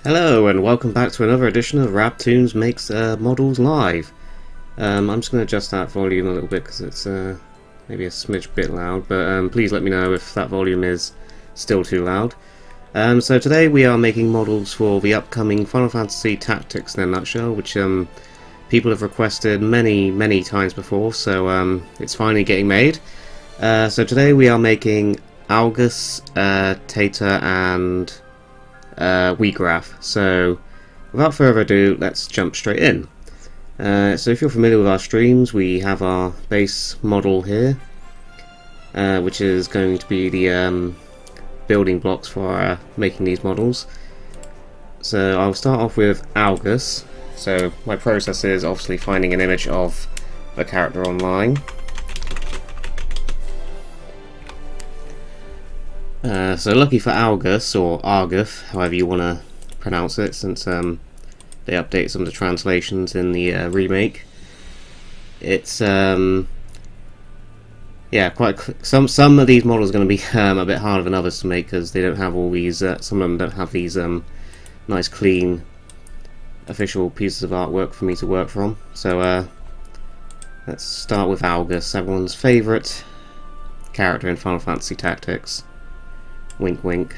Hello and welcome back to another edition of RABtoons Makes Models Live. I'm just going to adjust that volume a little bit because it's maybe a smidge bit loud, but please let me know if that volume is still too loud. So today we are making models for the upcoming Final Fantasy Tactics in a nutshell, which people have requested many times before, so it's finally getting made. So today we are making Algus, Teta and Wiegraf. So without further ado, let's jump straight in. So if you're familiar with our streams, we have our base model here, which is going to be the building blocks for making these models. So I'll start off with Algus. So my process is obviously finding an image of the character online. So lucky for Algus, or Argus, however you want to pronounce it, since they update some of the translations in the remake. It's yeah, quite some of these models are going to be a bit harder than others to make because they don't have all these. Some of them don't have these nice, clean, official pieces of artwork for me to work from. So let's start with Algus, everyone's favourite character in Final Fantasy Tactics. Wink wink.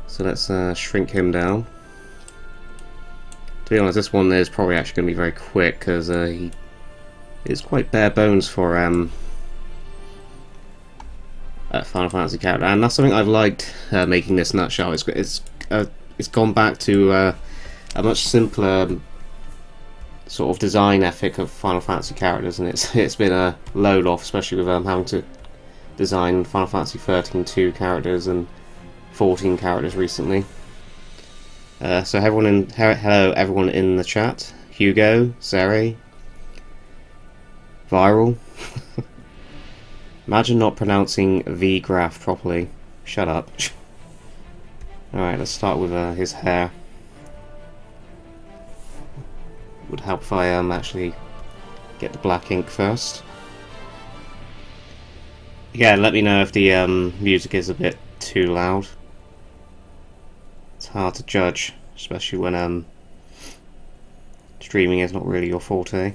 So let's shrink him down. To be honest, this one is probably actually going to be very quick because he is quite bare bones for a Final Fantasy character, and that's something I've liked making this nutshell. It's gone back to a much simpler sort of design ethic of Final Fantasy characters, and it's been a load off, especially with having to design Final Fantasy 13-2 characters and 14 characters recently. So hello everyone in the chat. Hugo, Zeri, Viral. Imagine not pronouncing Wiegraf properly. Shut up. Alright, let's start with his hair. Would help if I actually get the black ink first. Yeah, let me know if the music is a bit too loud. It's hard to judge, especially when streaming is not really your forte.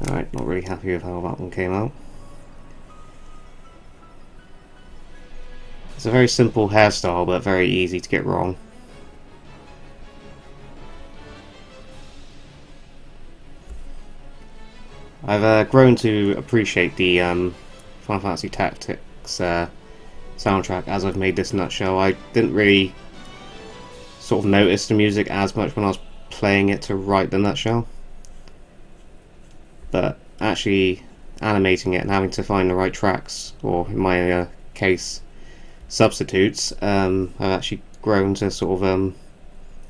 Alright, not really happy with how that one came out. It's a very simple hairstyle, but very easy to get wrong. I've grown to appreciate the Final Fantasy Tactics soundtrack as I've made this nutshell. I didn't really sort of notice the music as much when I was playing it to write the nutshell, but actually animating it and having to find the right tracks, or in my case substitutes, I've actually grown to sort of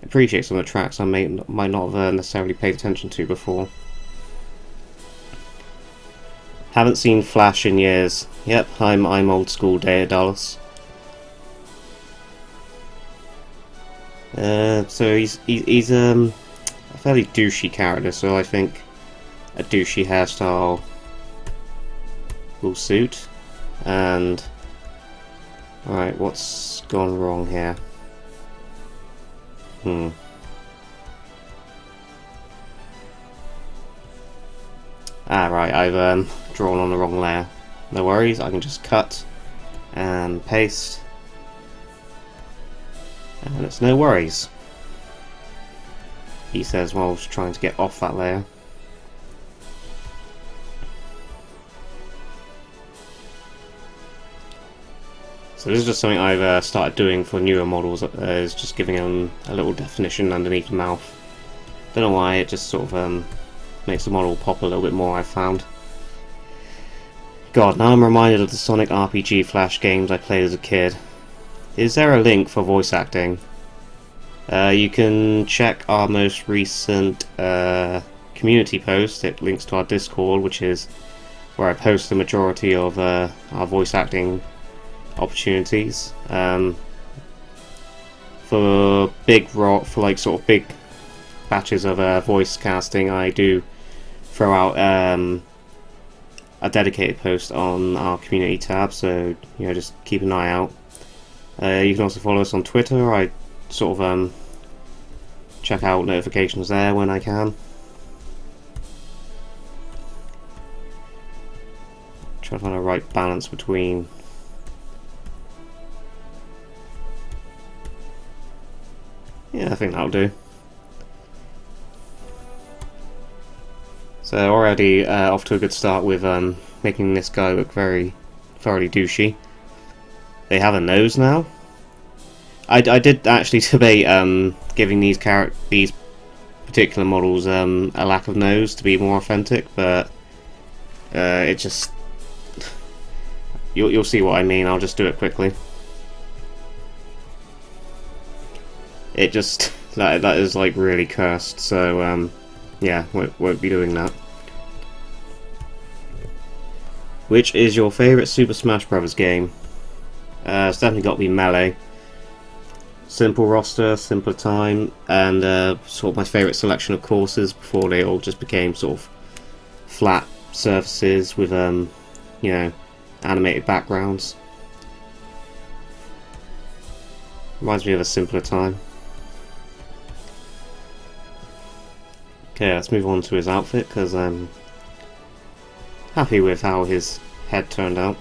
appreciate some of the tracks I might not have necessarily paid attention to before. Haven't seen Flash in years. Yep, I'm old school, Daedalus. So he's a fairly douchey character, so I think a douchey hairstyle will suit. And alright, what's gone wrong here? Right, I've drawn on the wrong layer. No worries, I can just cut and paste, and it's no worries, he says while I was trying to get off that layer. So this is just something I've started doing for newer models, is just giving them a little definition underneath the mouth. Don't know why, it just sort of makes the model pop a little bit more, I've found. God, now I'm reminded of the Sonic RPG Flash games I played as a kid. Is there a link for voice acting? You can check our most recent community post. It links to our Discord, which is where I post the majority of our voice acting opportunities. For sort of big batches of voice casting, I do throw out a dedicated post on our community tab, so just keep an eye out. You can also follow us on Twitter. I sort of check out notifications there when I can. Try to find a right balance between I think that'll do. So already off to a good start with making this guy look very thoroughly douchey. They have a nose now. I did actually debate giving these particular models a lack of nose to be more authentic, but it just you'll see what I mean. I'll just do it quickly. It just that is like really cursed. So yeah, won't be doing that. Which is your favourite Super Smash Bros. Game? It's definitely got to be Melee. Simple roster, simpler time, and sort of my favourite selection of courses before they all just became sort of flat surfaces with animated backgrounds. Reminds me of a simpler time. Okay, let's move on to his outfit, because I'm happy with how his head turned out.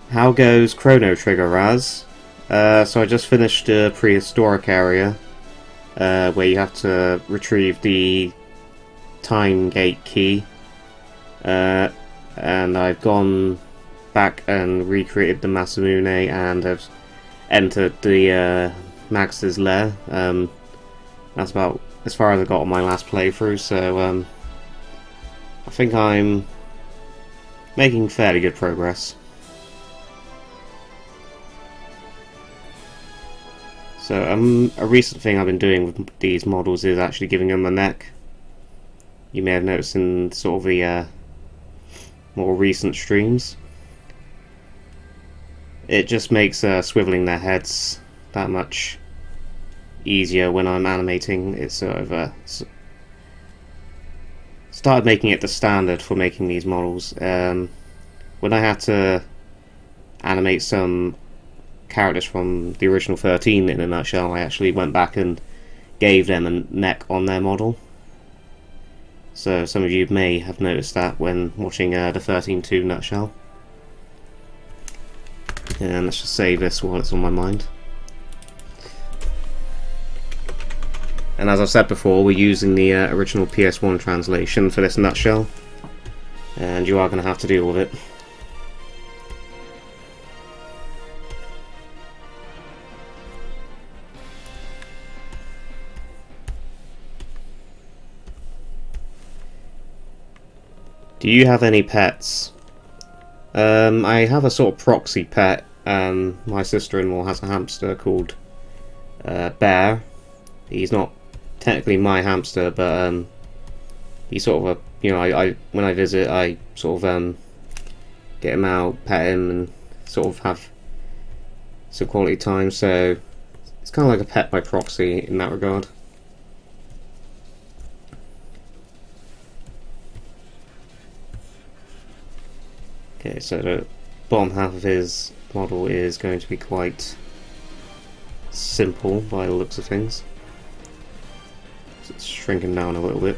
How goes Chrono Trigger, Raz? So I just finished a prehistoric area where you have to retrieve the time gate key, and I've gone back and recreated the Masamune and have entered the Max's lair. That's about as far as I got on my last playthrough, so I think I'm making fairly good progress. So a recent thing I've been doing with these models is actually giving them a neck. You may have noticed in sort of the more recent streams. It just makes swiveling their heads that much easier when I'm animating. It's sort of started making it the standard for making these models. When I had to animate some characters from the original 13 in a nutshell, I actually went back and gave them a neck on their model. So some of you may have noticed that when watching the 13.2 nutshell. And let's just save this while it's on my mind. And as I've said before, we're using the original PS1 translation for this nutshell, and you are going to have to deal with it. Do you have any pets? I have a sort of proxy pet. My sister-in-law has a hamster called Bear. He's not technically my hamster, but he's sort of a, when I visit, I sort of get him out, pet him, and sort of have some quality time. So it's kind of like a pet by proxy in that regard. Okay, so the bottom half of his model is going to be quite simple by the looks of things. So it's shrinking down a little bit.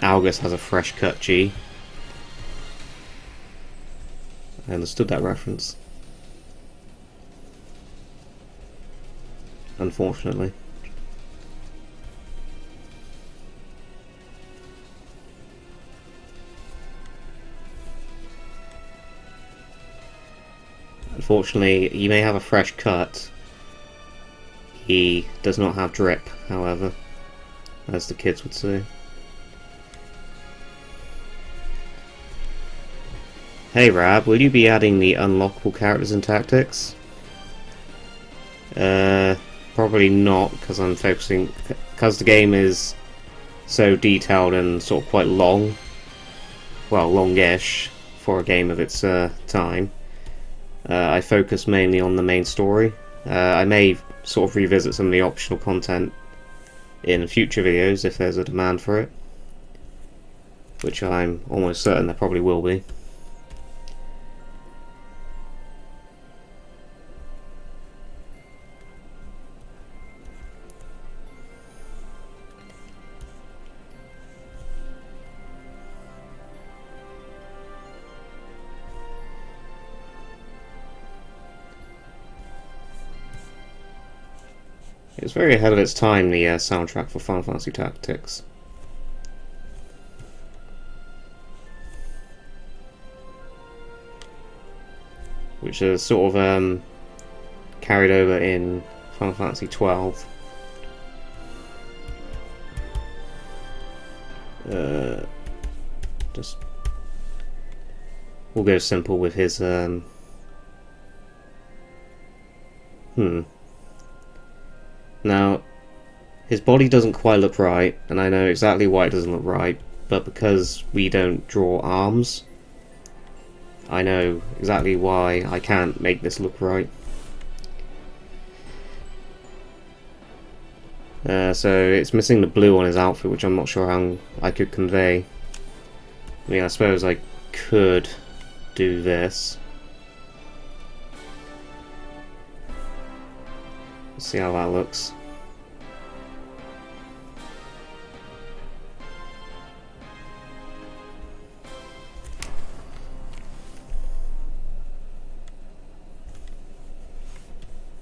Algus has a fresh cut G. I understood that reference. Unfortunately. Unfortunately, you may have a fresh cut. He does not have drip, however, as the kids would say. Hey Rab, will you be adding the unlockable characters and tactics? Probably not, because I'm focusing, because the game is so detailed and sort of quite long, well, longish for a game of its time. I focus mainly on the main story. I may sort of revisit some of the optional content in future videos if there's a demand for it, which I'm almost certain there probably will be. It was very ahead of its time, the soundtrack for Final Fantasy Tactics. Which is sort of carried over in Final Fantasy 12. Just we'll go simple with his Now, his body doesn't quite look right, and I know exactly why it doesn't look right, but because we don't draw arms, I know exactly why I can't make this look right. So it's missing the blue on his outfit, which I'm not sure how I could convey. I mean, I suppose I could do this. Let's see how that looks.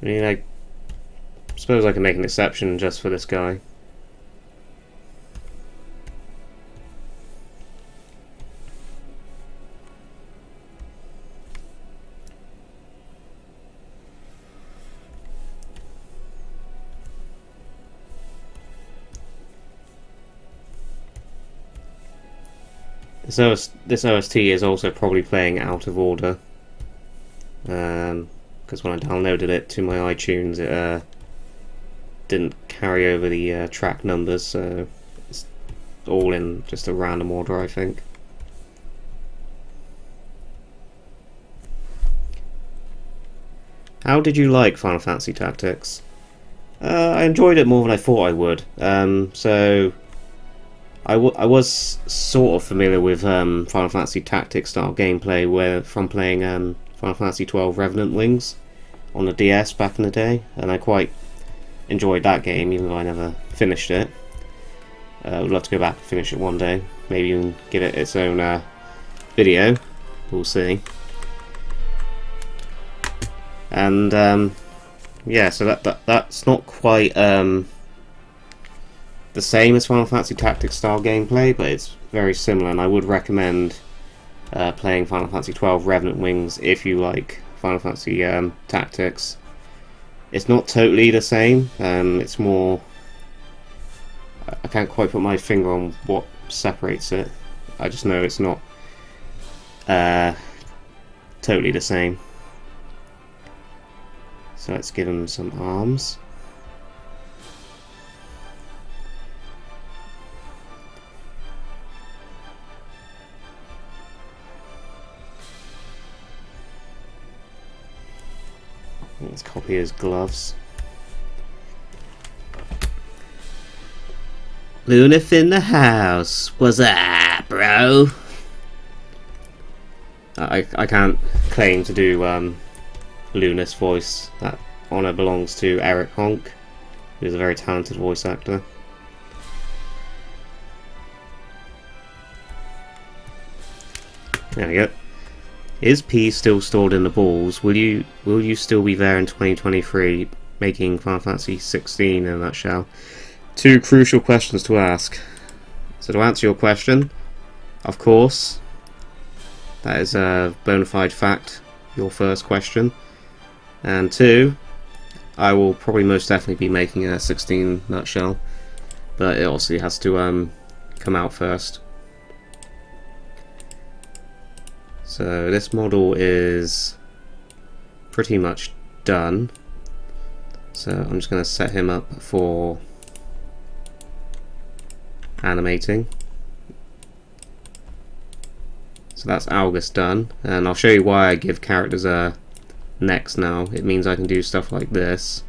I mean, I suppose I can make an exception just for this guy. This OST is also probably playing out of order, because when I downloaded it to my iTunes, it didn't carry over the track numbers, so it's all in just a random order, I think. How did you like Final Fantasy Tactics? I enjoyed it more than I thought I would. So I was sort of familiar with Final Fantasy Tactics style gameplay from playing Final Fantasy 12 Revenant Wings on the DS back in the day, and I quite enjoyed that game, even though I never finished it. I would love to go back and finish it one day, maybe even give it its own video, we'll see. And yeah, so that's not quite the same as Final Fantasy Tactics style gameplay, but it's very similar, and I would recommend playing Final Fantasy 12 Revenant Wings if you like Final Fantasy Tactics. It's not totally the same, it's more... I can't quite put my finger on what separates it. I just know it's not totally the same. So let's give him some arms. Let's copy his gloves. Lunith in the house. What's up, bro? I can't claim to do Lunith's voice. That honour belongs to Eric Honk, who's a very talented voice actor. There we go. Is P still stored in the balls? Will you still be there in 2023, making Final Fantasy 16 in a nutshell? Two crucial questions to ask. So to answer your question, of course, that is a bona fide fact, your first question. And two, I will probably most definitely be making a 16 nutshell, but it obviously has to come out first. So this model is pretty much done. So I'm just going to set him up for animating. So that's Algus done, and I'll show you why I give characters necks now. It means I can do stuff like this.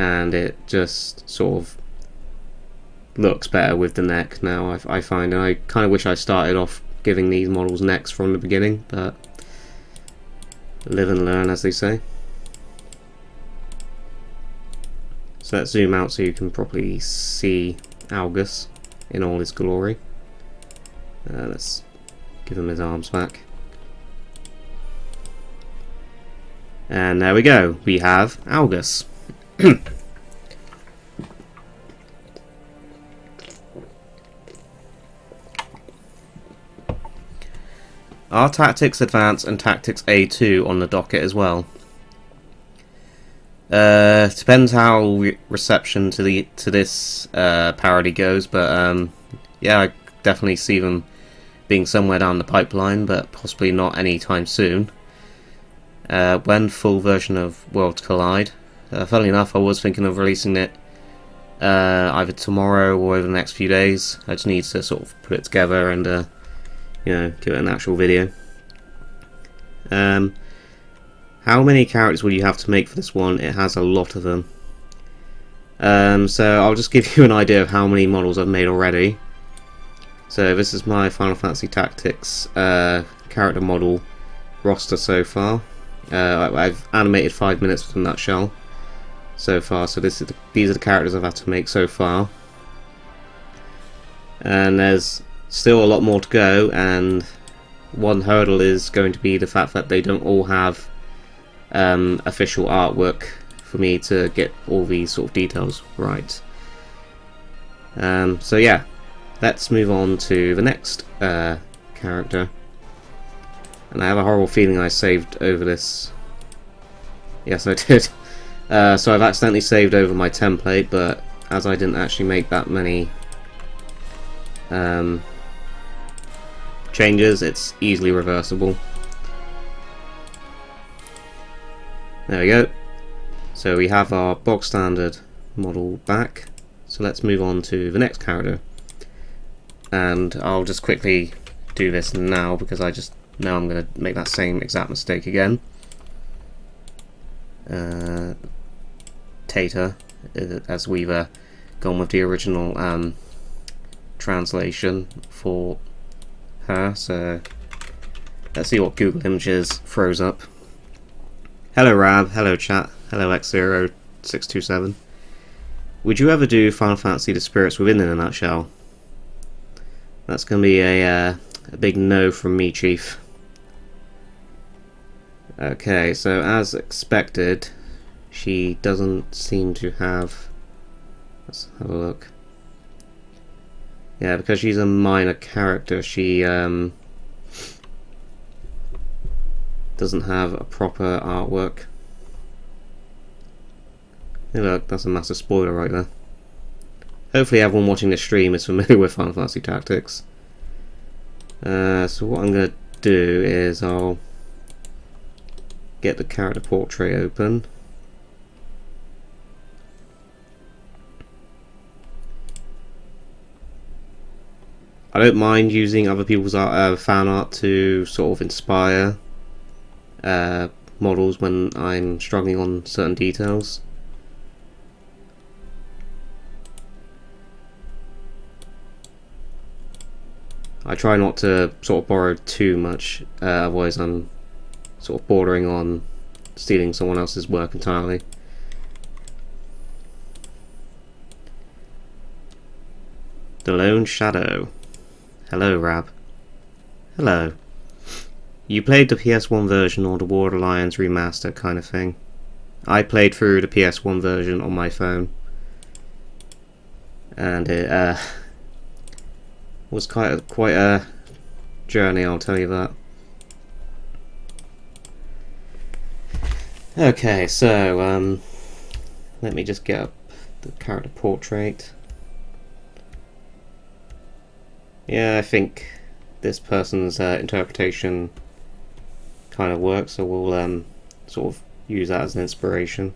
and it just sort of looks better with the neck now, I find. And I kind of wish I started off giving these models necks from the beginning, but live and learn, as they say. So let's zoom out so you can properly see Algus in all his glory. Let's give him his arms back. And there we go, we have Algus. Are Tactics Advance and Tactics A2 on the docket as well? Depends how reception to this parody goes, but yeah, I definitely see them being somewhere down the pipeline, but possibly not anytime soon. When full version of Worlds Collide? Funnily enough, I was thinking of releasing it either tomorrow or over the next few days. I just need to sort of put it together and you know, give it an actual video. How many characters will you have to make for this one? It has a lot of them. So I'll just give you an idea of how many models I've made already. So this is my Final Fantasy Tactics character model roster so far. I've animated 5 minutes with a nutshell so far. So these are the characters I've had to make so far. And there's still a lot more to go, and one hurdle is going to be the fact that they don't all have official artwork for me to get all these sort of details right. So yeah, let's move on to the next character. And I have a horrible feeling I saved over this. Yes, I did. So I've accidentally saved over my template, but as I didn't actually make that many changes, it's easily reversible. There we go. So we have our bog standard model back. So let's move on to the next character. And I'll just quickly do this now because I just know I'm going to make that same exact mistake again. Teta, as we've gone with the original translation for her. So let's see what Google Images throws up. Hello Rab, hello chat, hello X0627. Would you ever do Final Fantasy The Spirits Within in a nutshell? That's going to be a big no from me, Chief. Okay, so as expected, she doesn't seem to have... Let's have a look. Yeah, because she's a minor character, she doesn't have a proper artwork. Hey look, that's a massive spoiler right there. Hopefully everyone watching this stream is familiar with Final Fantasy Tactics. So what I'm going to do is I'll get the character portrait open. I don't mind using other people's fan art to sort of inspire models when I'm struggling on certain details. I try not to sort of borrow too much, otherwise I'm sort of bordering on stealing someone else's work entirely. The Lone Shadow. Hello, Rab. Hello. You played the PS1 version or the Borderlands remaster kind of thing? I played through the PS1 version on my phone, and it was quite a journey, I'll tell you that. Okay, so let me just get up the character portrait. Yeah, I think this person's interpretation kind of works, so we'll sort of use that as an inspiration.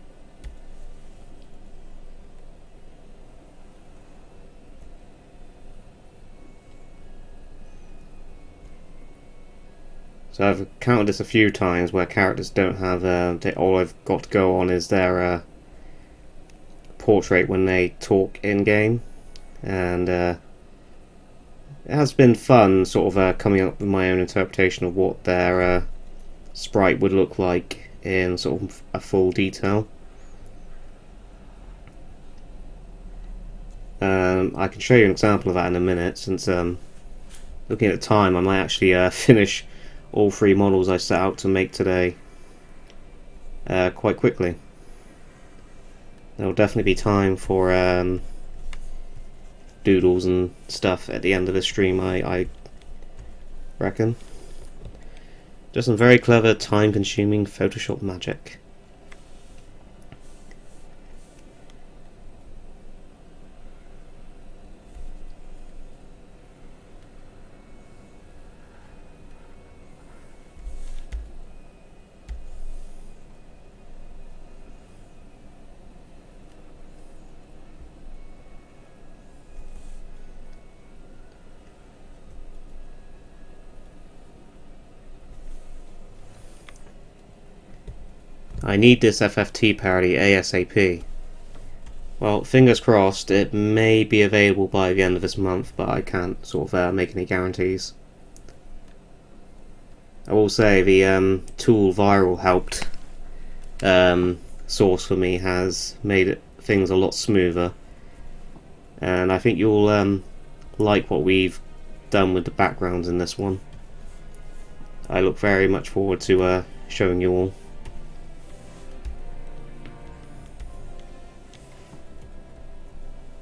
So I've encountered this a few times where characters don't have all I've got to go on is their portrait when they talk in game, and it has been fun sort of coming up with my own interpretation of what their sprite would look like in sort of a full detail. I can show you an example of that in a minute, since looking at the time I might actually finish all 3 models I set out to make today quite quickly. There will definitely be time for doodles and stuff at the end of the stream, I reckon. Just some very clever, time-consuming Photoshop magic. I need this FFT parody ASAP. Well, fingers crossed, it may be available by the end of this month, but I can't sort of make any guarantees. I will say the tool Viral helped source for me has made things a lot smoother, and I think you'll like what we've done with the backgrounds in this one. I look very much forward to showing you all.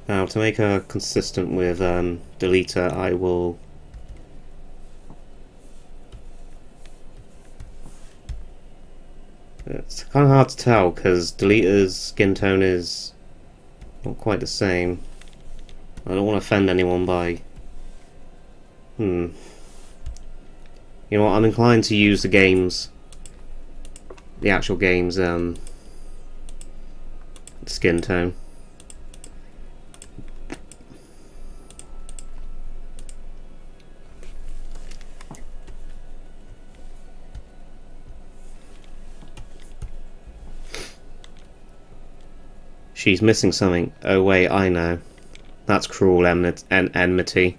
Now, to make her consistent with Deleter, I will it's kind of hard to tell because Deleter's skin tone is not quite the same. I don't want to offend anyone by you know what, I'm inclined to use the actual game's skin tone. She's missing something. Oh wait, I know. That's cruel enmity.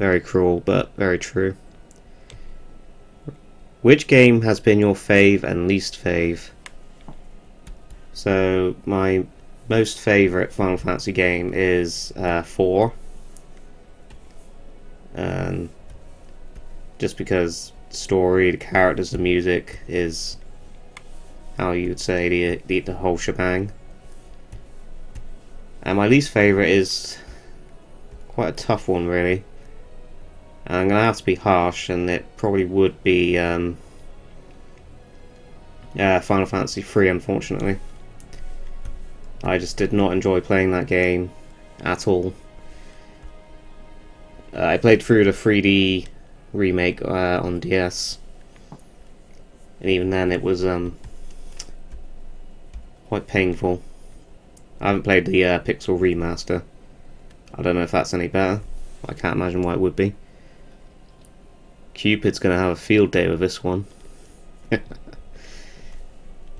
Very cruel, but very true. Which game has been your fave and least fave? So, my most favourite Final Fantasy game is 4. Just because the story, the characters, the music is, how you would say, the whole shebang. And my least favourite is quite a tough one, really. And I'm going to have to be harsh, and it probably would be Final Fantasy 3, unfortunately. I just did not enjoy playing that game at all. I played through the 3D remake on DS, and even then it was quite painful. I haven't played the Pixel remaster. I don't know if that's any better. I can't imagine why it would be. Cupid's going to have a field day with this one.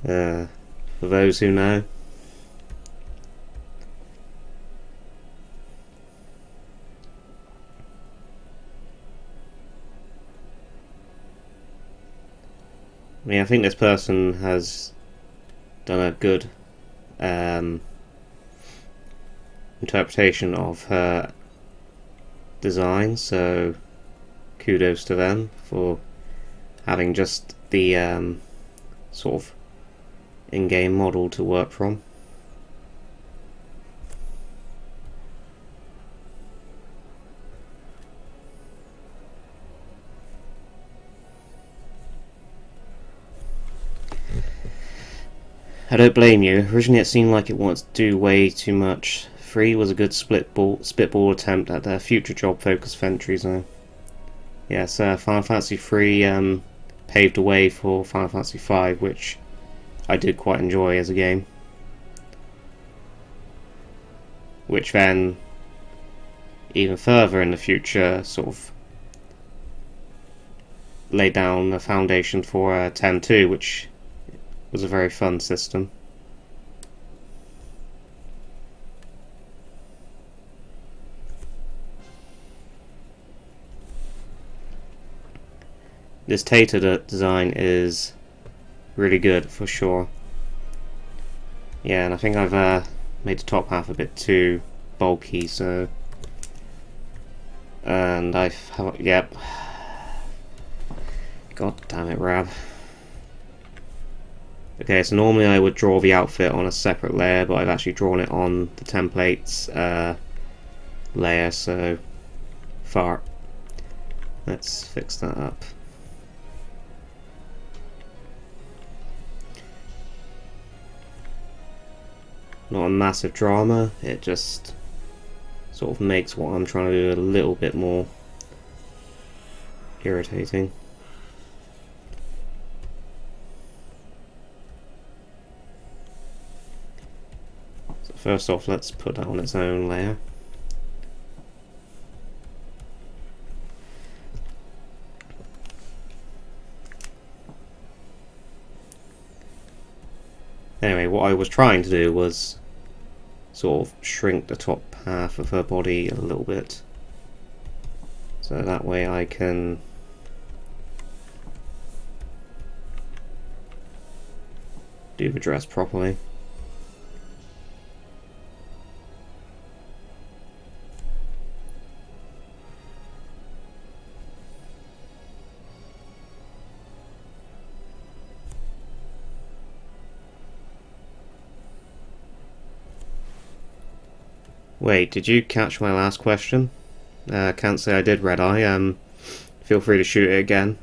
For those who know. I mean, I think this person has done a good interpretation of her design, so kudos to them for having just the sort of in-game model to work from. I don't blame you. Originally it seemed like it wanted to do way too much. 3 was a good spitball attempt at their future job-focused entries though. Yes, Final Fantasy 3 paved the way for Final Fantasy 5, which I did quite enjoy as a game. Which then, even further in the future, sort of laid down the foundation for 10-2, which was a very fun system. this Teta design is really good for sure. Yeah, and I think I've made the top half a bit too bulky, so... And yep. God damn it, Rab. Okay, so normally I would draw the outfit on a separate layer, but I've actually drawn it on the templates layer, so fart. Let's fix that up. Not a massive drama, it just sort of makes what I'm trying to do a little bit more irritating. So first off, let's put that on its own layer. Anyway, what I was trying to do was sort of shrink the top half of her body a little bit, so that way I can do the dress properly. Wait, did you catch my last question? Can't say I did, Red Eye. Feel free to shoot it again.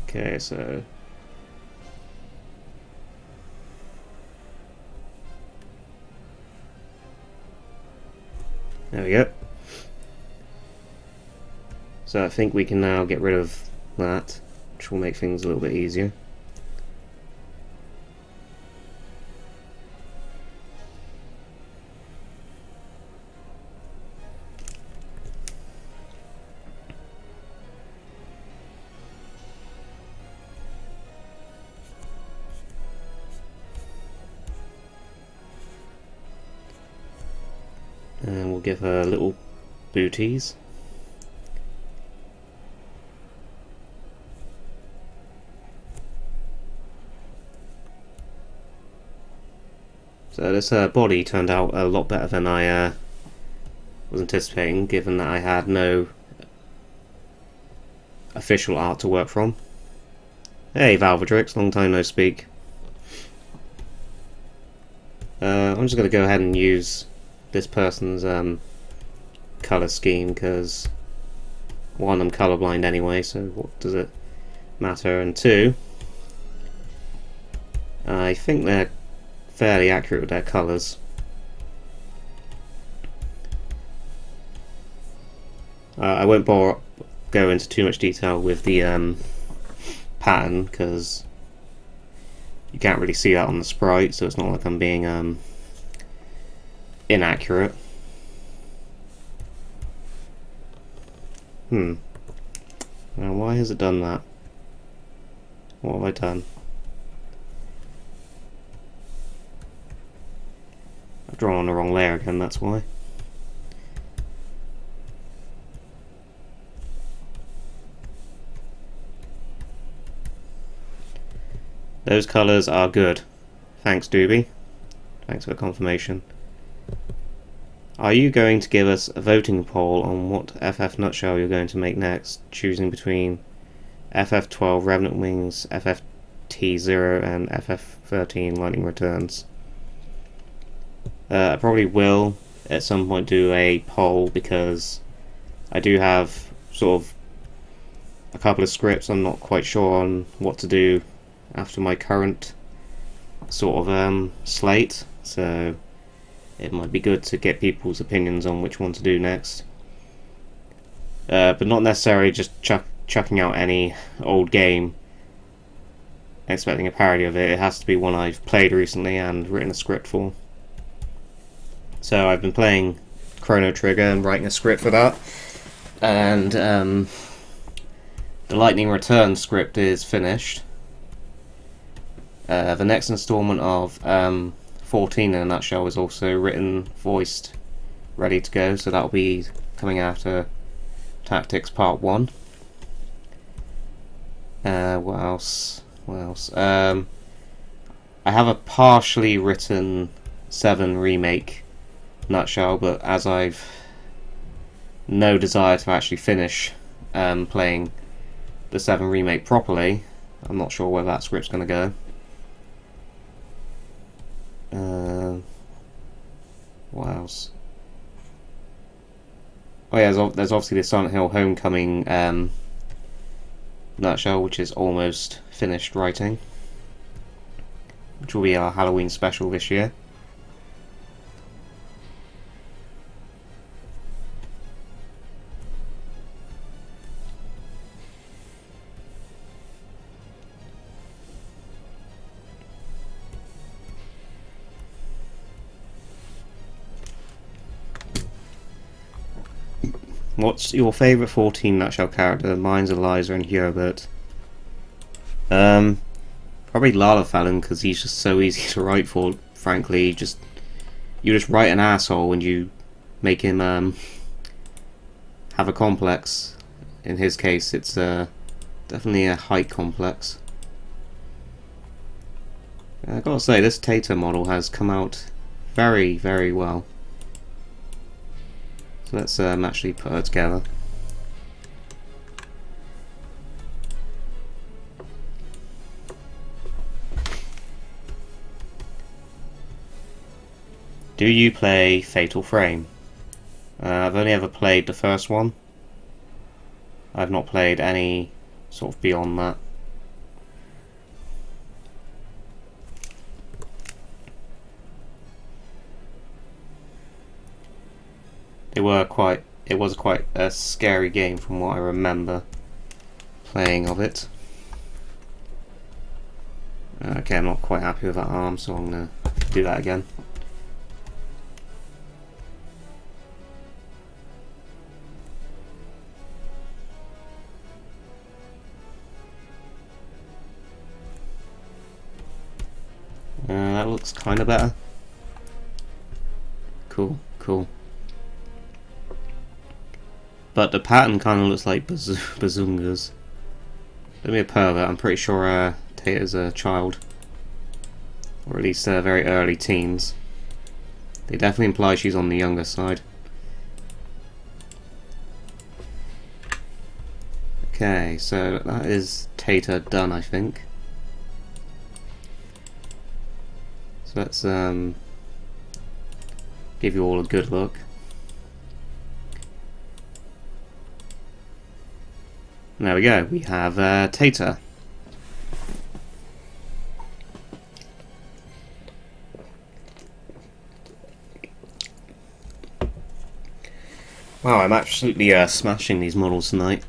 Okay, so... There we go. So I think we can now get rid of that, which will make things a little bit easier. And we'll give her little booties. So this body turned out a lot better than I was anticipating, given that I had no official art to work from. Hey Valvedrix, long time no speak. I'm just going to go ahead and use this person's colour scheme, because one, I'm colourblind anyway, so what does it matter, and two, I think they're fairly accurate with their colours. I won't go into too much detail with the pattern, because you can't really see that on the sprite, so it's not like I'm being inaccurate. Now why has it done that? What have I done? I've drawn on the wrong layer again, that's why. Those colours are good. Thanks, Doobie. Thanks for the confirmation. Are you going to give us a voting poll on what FF nutshell you're going to make next, choosing between FF12 Remnant Wings, FFT0 and FF13 Lightning Returns? I probably will at some point do a poll, because I do have sort of a couple of scripts I'm not quite sure on what to do after my current sort of slate, so it might be good to get people's opinions on which one to do next. But not necessarily just chucking out any old game expecting a parody of it. It has to be one I've played recently and written a script for. So I've been playing Chrono Trigger and writing a script for that, and the Lightning Return script is finished. The next installment of 14 in a nutshell is also written, voiced, ready to go, so that'll be coming after Tactics Part 1. What else? I have a partially written 7 remake nutshell, but as I've no desire to actually finish playing the 7 remake properly, I'm not sure where that script's going to go. What else? Oh yeah, there's obviously the Silent Hill Homecoming nutshell, which is almost finished writing, which will be our Halloween special this year. What's your favourite 14 nutshell character? Mine's Eliza and Hubert. Probably Lalafallen, because he's just so easy to write for. Frankly, you just write an asshole and you make him have a complex. In his case, it's definitely a height complex. I gotta say, this Teta model has come out very, very well. So let's actually put her together. Do you play Fatal Frame? I've only ever played the first one. I've not played any sort of beyond that. It was quite a scary game from what I remember playing of it. Okay, I'm not quite happy with that arm, so I'm going to do that again. That looks kind of better. Cool. But the pattern kind of looks like bazungas. Don't be a pervert, I'm pretty sure Teta's a child. Or at least very early teens. They definitely imply she's on the younger side. Okay, so that is Teta done, I think. So let's give you all a good look. There we go, we have Teta. Wow, I'm absolutely smashing these models tonight.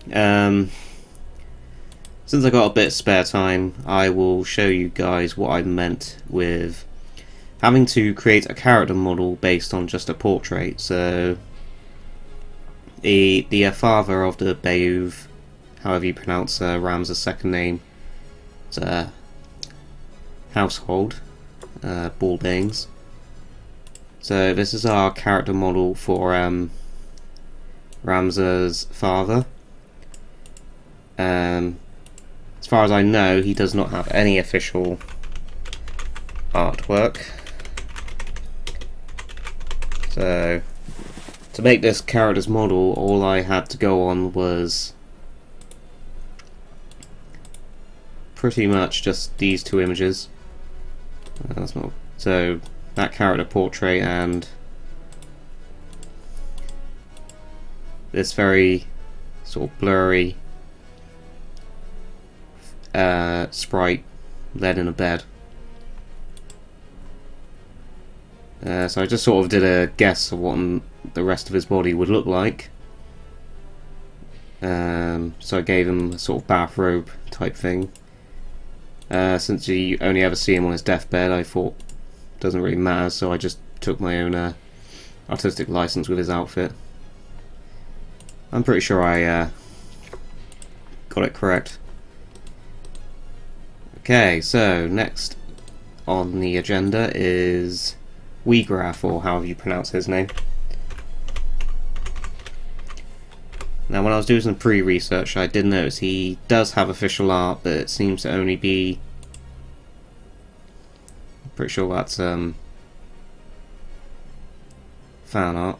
Since I got a bit of spare time, I will show you guys what I meant with having to create a character model based on just a portrait. So the father of the Bayouv, however you pronounce Ram's second name, it's a household, Balbanes. So this is our character model for Ramza's father. As far as I know, he does not have any official artwork. So to make this character's model, all I had to go on was pretty much just these two images. That's not, so that character portrait and this very sort of blurry sprite led in a bed. So I just sort of did a guess of what the rest of his body would look like. So I gave him a sort of bathrobe type thing. Since you only ever see him on his deathbed, I thought it doesn't really matter, so I just took my own artistic license with his outfit. I'm pretty sure I got it correct. Okay, so next on the agenda is Wiegraf, or however you pronounce his name. Now, when I was doing some pre-research, I did notice he does have official art, but it seems to only be... I'm pretty sure that's fan art.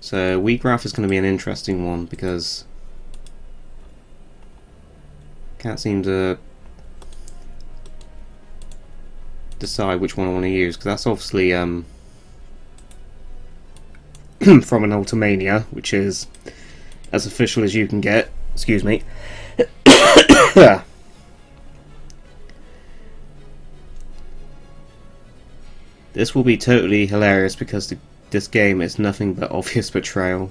So Wiegraf is going to be an interesting one because can't seem to decide which one I want to use, because that's obviously from an Ultimania, which is as official as you can get. Excuse me. This will be totally hilarious because this game is nothing but obvious betrayal.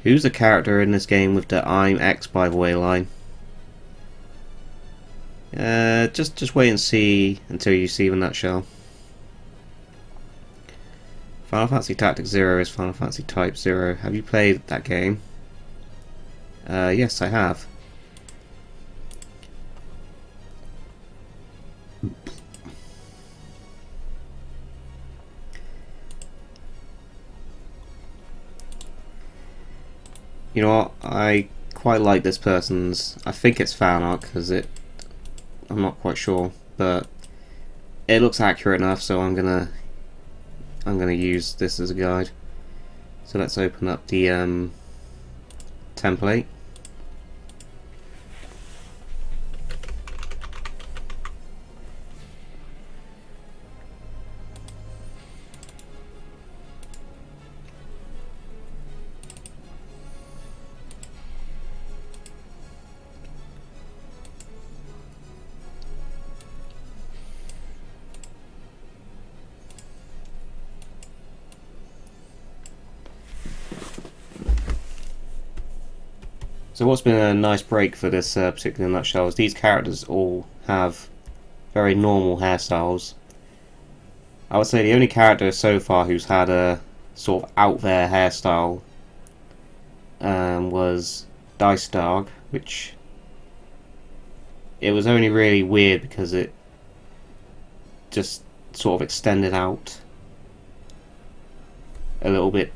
Who's the character in this game with the "I'm X by the way" line? Just wait and see until you see the nutshell. Final Fantasy Tactics 0 is Final Fantasy Type 0. Have you played that game? Yes, I have. You know what? I quite like this person's. I think it's fan art because I'm not quite sure, but it looks accurate enough, so I'm gonna use this as a guide. So let's open up the template. So what's been a nice break for this particular nutshell is these characters all have very normal hairstyles. I would say the only character so far who's had a sort of out there hairstyle was Dice Dog, which it was only really weird because it just sort of extended out a little bit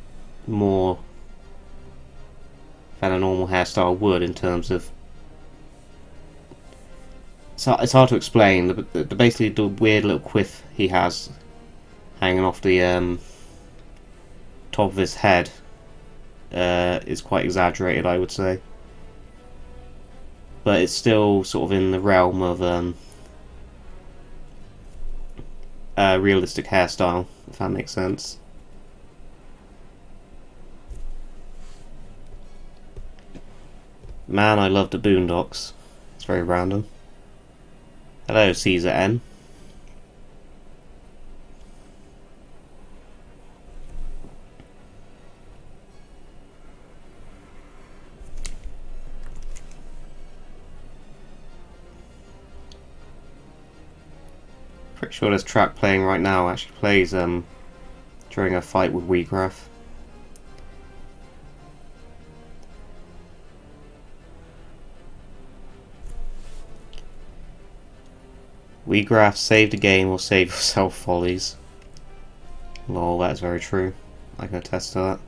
more than a normal hairstyle would in terms of... So it's hard to explain. Basically the weird little quiff he has hanging off the top of his head is quite exaggerated, I would say. But it's still sort of in the realm of realistic hairstyle, if that makes sense. Man, I love the Boondocks. It's very random. Hello, Caesar N. Pretty sure this track playing right now actually plays during a fight with Wiegraf. Wiegraf, save the game or save yourself, follies. Lol, that's very true. I can attest to that.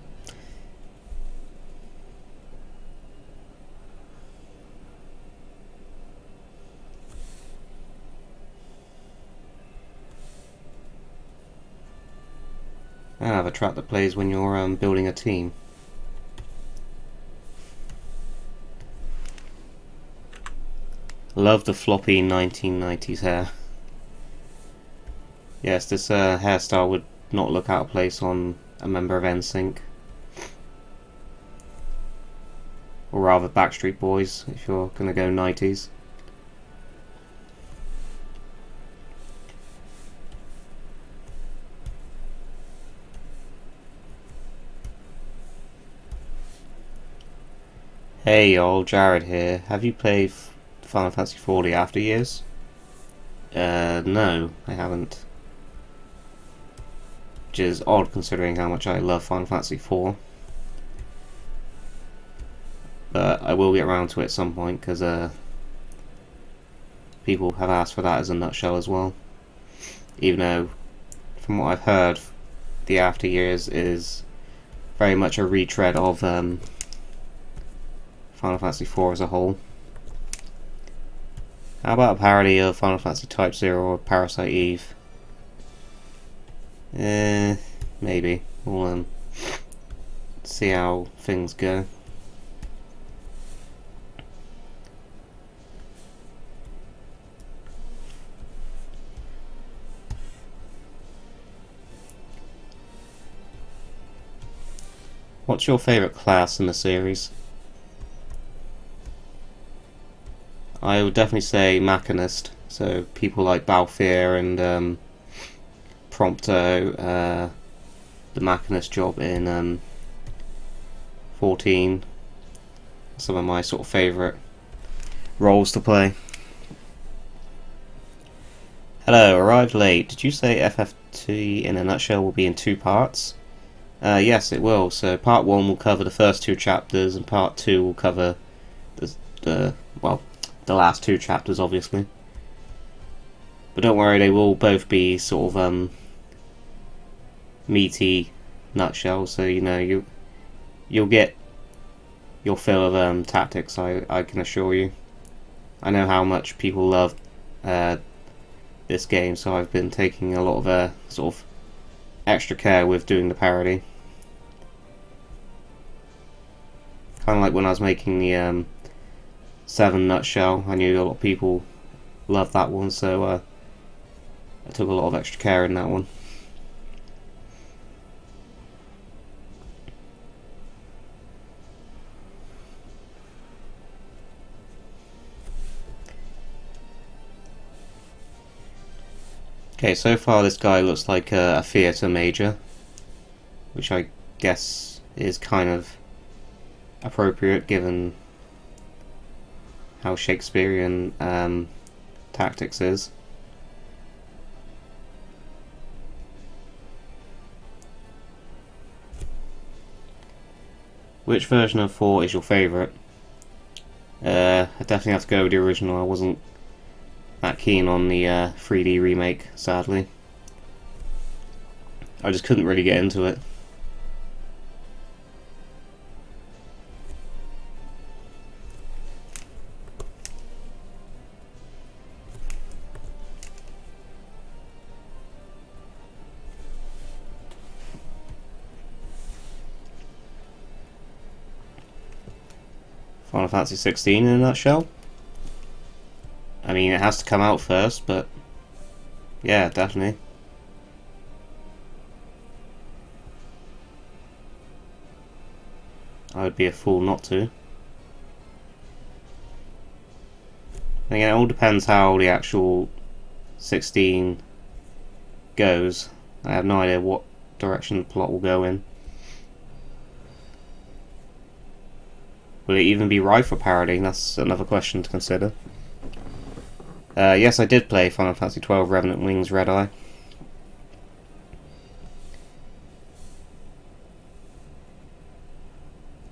I have a track that plays when you're building a team. Love the floppy 1990s hair. Yes, this hairstyle would not look out of place on a member of NSYNC. Or rather Backstreet Boys, if you're gonna go 90s. Hey y'all, Jared here. Have you played Final Fantasy IV the After Years? No, I haven't. Which is odd considering how much I love Final Fantasy IV. But I will get around to it at some point because people have asked for that as a nutshell as well. Even though, from what I've heard, the After Years is very much a retread of Final Fantasy IV as a whole. How about a parody of Final Fantasy Type 0 or Parasite Eve? Maybe. We'll see how things go. What's your favourite class in the series? I would definitely say Machinist, so people like Balthier and Prompto, the Machinist job in 14, some of my sort of favourite roles to play. Hello, arrived late. Did you say FFT in a nutshell will be in 2 parts? Yes, it will. So part 1 will cover the first 2 chapters, and part 2 will cover the last 2 chapters, obviously. But don't worry, they will both be sort of meaty nutshells. So you know you'll get your fill of tactics. I can assure you. I know how much people love this game, so I've been taking a lot of sort of extra care with doing the parody. Kind of like when I was making the 7 nutshell, I knew a lot of people loved that one, so I took a lot of extra care in that one. Okay, so far this guy looks like a theatre major, which I guess is kind of appropriate given how Shakespearean tactics is. Which version of 4 is your favourite? I definitely have to go with the original. I wasn't that keen on the 3D remake, sadly. I just couldn't really get into it. Final Fantasy 16 in a nutshell? I mean, it has to come out first, but yeah, definitely. I would be a fool not to. And again, it all depends how the actual 16 goes. I have no idea what direction the plot will go in. Will it even be right for parody? That's another question to consider. Yes, I did play Final Fantasy XII Revenant Wings Red Eye.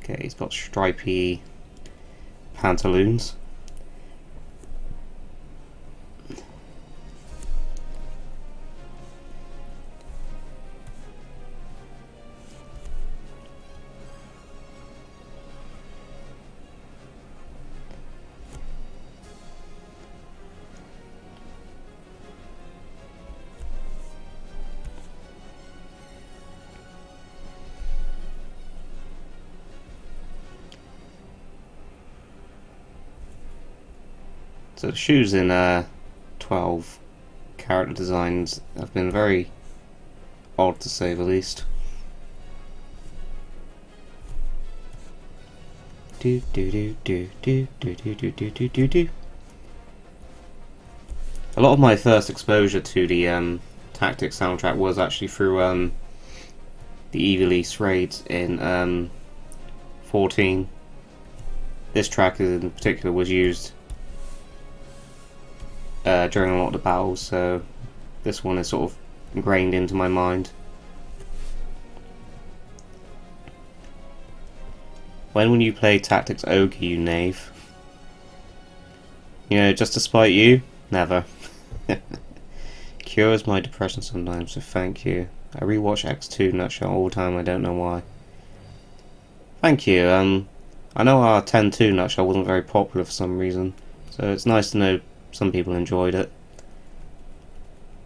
Okay, he's got stripy pantaloons. So the shoes in 12 character designs have been very odd, to say the least. Do do do do do do do do do do do do. A lot of my first exposure to the Tactics soundtrack was actually through the Evilise raids in 14. This track in particular was used during a lot of the battles, so this one is sort of ingrained into my mind. When will you play Tactics Ogre, you knave? You know, just to spite you, never. Cures my depression sometimes, so thank you. I rewatch X2 Nutshell all the time, I don't know why. Thank you. I know our 10-2 Nutshell wasn't very popular for some reason, so it's nice to know some people enjoyed it.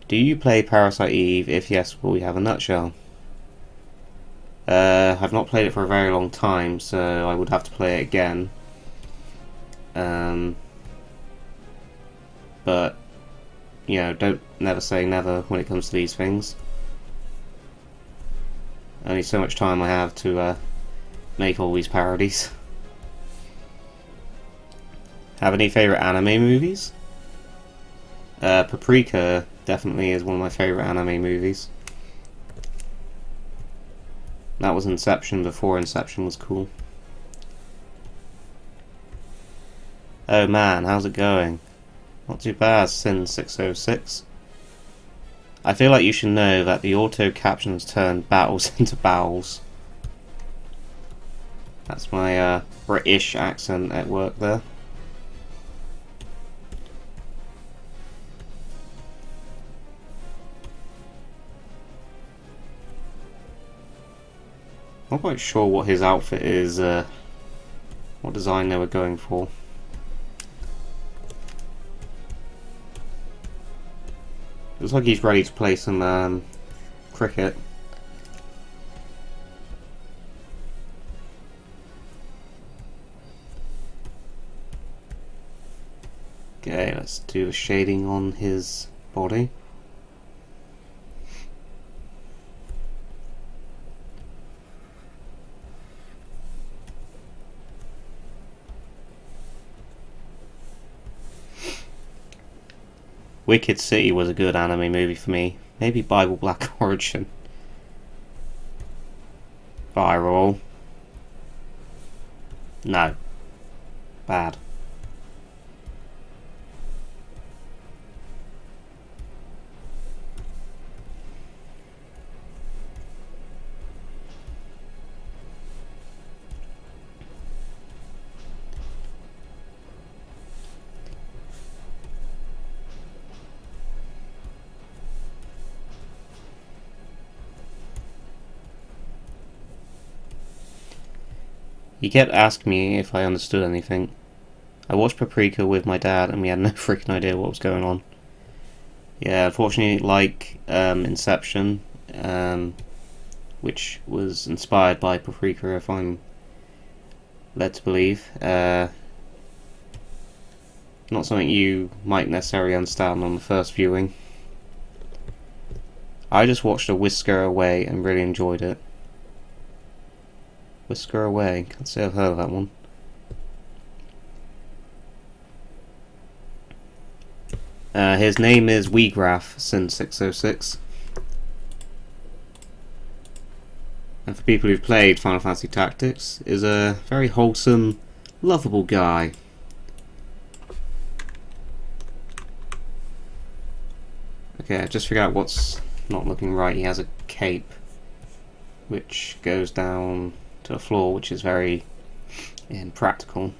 Do you play Parasite Eve? If yes, will we have a Nutshell? I've not played it for a very long time, so I would have to play it again. But, you know, don't never say never when it comes to these things. Only so much time I have to make all these parodies. Have any favourite anime movies? Paprika definitely is one of my favourite anime movies. That was Inception before Inception was cool. Oh man, how's it going? Not too bad, Sin 606. I feel like you should know that the auto captions turned battles into bowels. That's my British accent at work there. Not quite sure what his outfit is, what design they were going for. Looks like he's ready to play some cricket. Okay, let's do a shading on his body. Wicked City was a good anime movie for me. Maybe Bible Black Origin. Viral. No. Bad. He kept asking me if I understood anything. I watched Paprika with my dad and we had no freaking idea what was going on. Yeah, unfortunately, like Inception, which was inspired by Paprika, if I'm led to believe, not something you might necessarily understand on the first viewing. I just watched A Whisker Away and really enjoyed it. Whisker Away, can't say I've heard of that one. His name is Wiegraf, Sin 606. And for people who've played Final Fantasy Tactics, is a very wholesome, lovable guy. Okay, I just figured out what's not looking right. He has a cape which goes down to the floor, which is very impractical.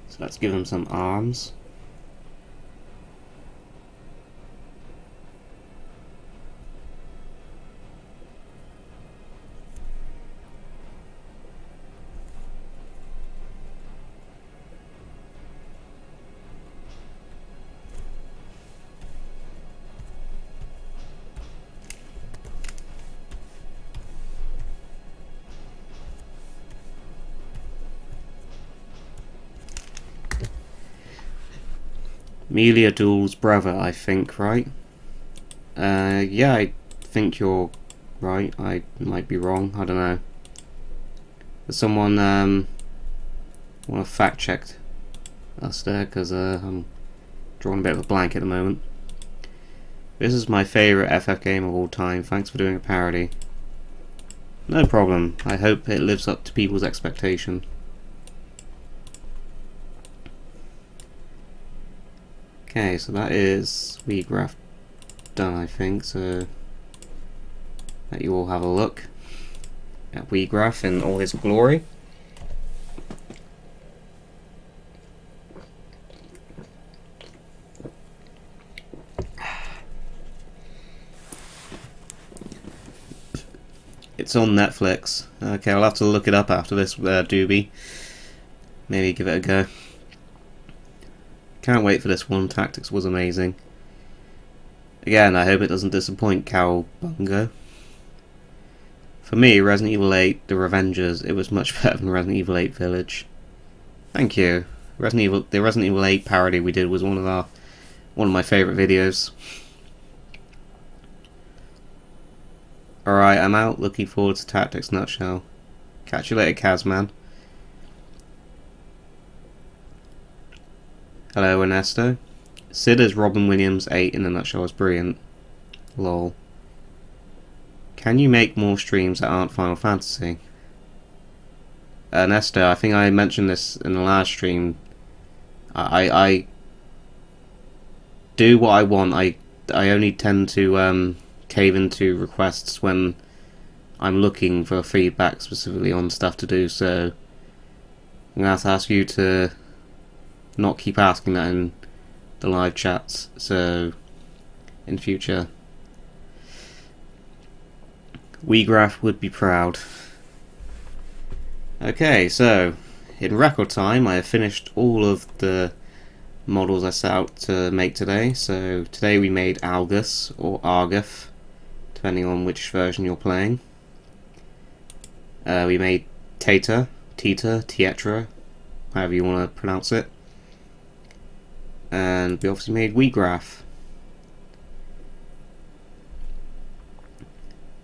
So let's give him some arms. Amelia Dool's brother, I think, right? Yeah, I think you're right. I might be wrong. I don't know. Does someone want to fact check us there? Because I'm drawing a bit of a blank at the moment. This is my favourite FF game of all time. Thanks for doing a parody. No problem. I hope it lives up to people's expectation. Okay, so that is Wiegraf done, I think, so let you all have a look at Wiegraf in all his glory. It's on Netflix. Okay, I'll have to look it up after this doobie. Maybe give it a go. Can't wait for this one. Tactics was amazing. Again, I hope it doesn't disappoint Cowbungo. For me, Resident Evil 8, The Revengers, it was much better than Resident Evil 8 Village. Thank you. The Resident Evil 8 parody we did was one of my favourite videos. Alright, I'm out. Looking forward to Tactics Nutshell. Catch you later, Kazman. Hello, Ernesto. Sid as Robin Williams 8 in a nutshell was brilliant. Lol. Can you make more streams that aren't Final Fantasy? Ernesto, I think I mentioned this in the last stream. I do what I want. I only tend to cave into requests when I'm looking for feedback specifically on stuff to do, so I'm going to have to ask you to not keep asking that in the live chats, so in future. Wiegraf would be proud. Okay, so in record time I have finished all of the models I set out to make today. So today we made Algus or Arguf, depending on which version you're playing. We made Teta, Tietra, however you want to pronounce it. And we obviously made Wiegraf.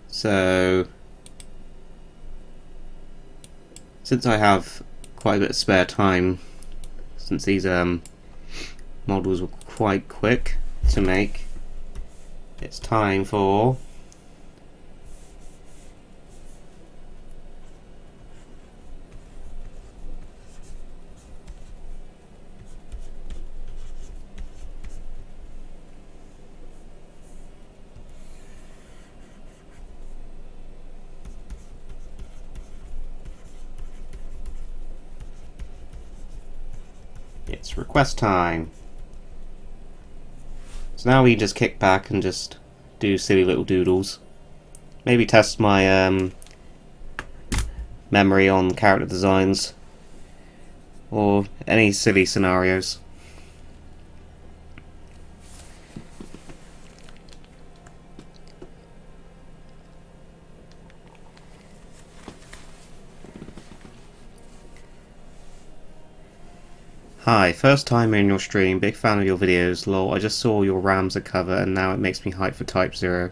So, since I have quite a bit of spare time, since these models were quite quick to make, it's time for it's request time. So now we just kick back and just do silly little doodles. Maybe test my memory on character designs or any silly scenarios. Hi, first time in your stream, big fan of your videos, lol, I just saw your Ramza cover and now it makes me hyped for Type 0.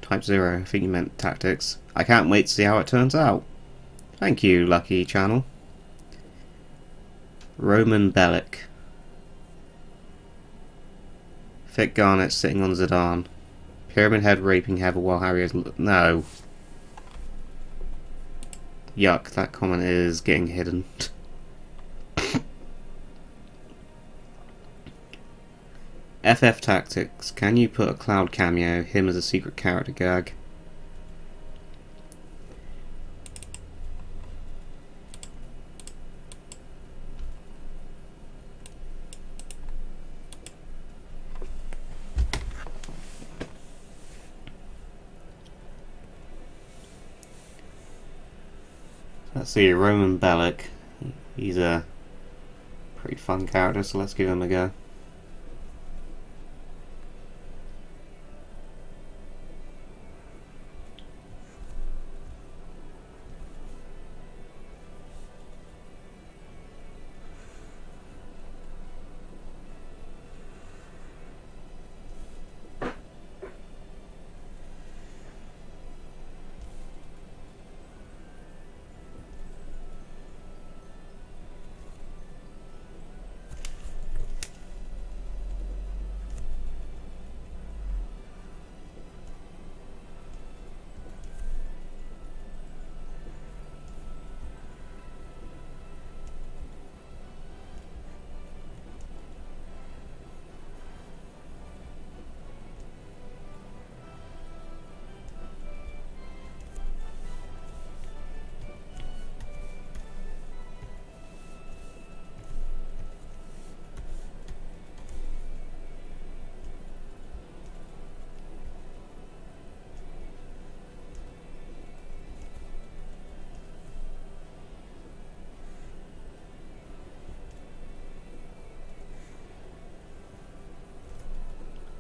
Type 0, I think you meant Tactics. I can't wait to see how it turns out. Thank you, Lucky Channel. Roman Bellic. Thick Garnet sitting on Zidane. Pyramid Head raping Heather while Harry is... No. Yuck, that comment is getting hidden. FF Tactics, can you put a Cloud cameo, him as a secret character gag? Let's see, Roman Bellic. He's a pretty fun character, so let's give him a go.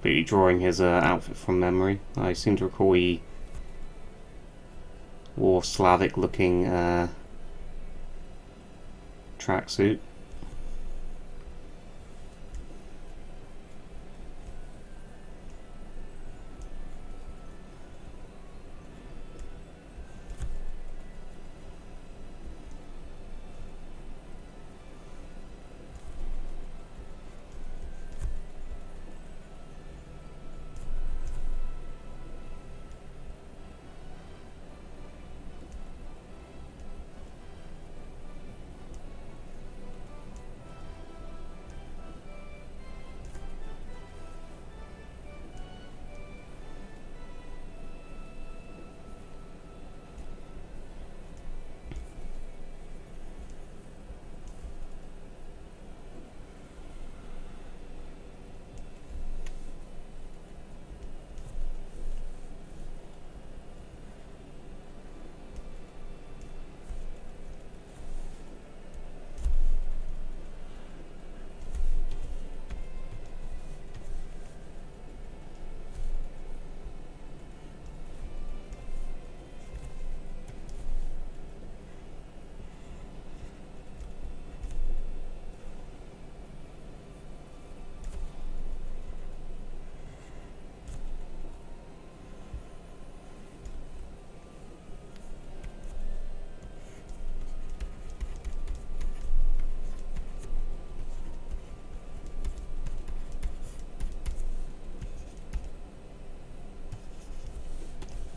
completely drawing his outfit from memory. I seem to recall he wore Slavic-looking tracksuit.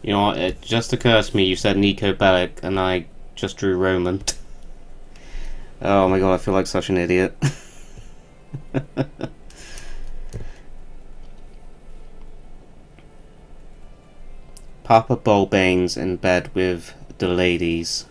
You know what, it just occurs to me you said Nico Bellic and I just drew Roman. Oh my god, I feel like such an idiot. Papa Bolbane's in bed with the ladies.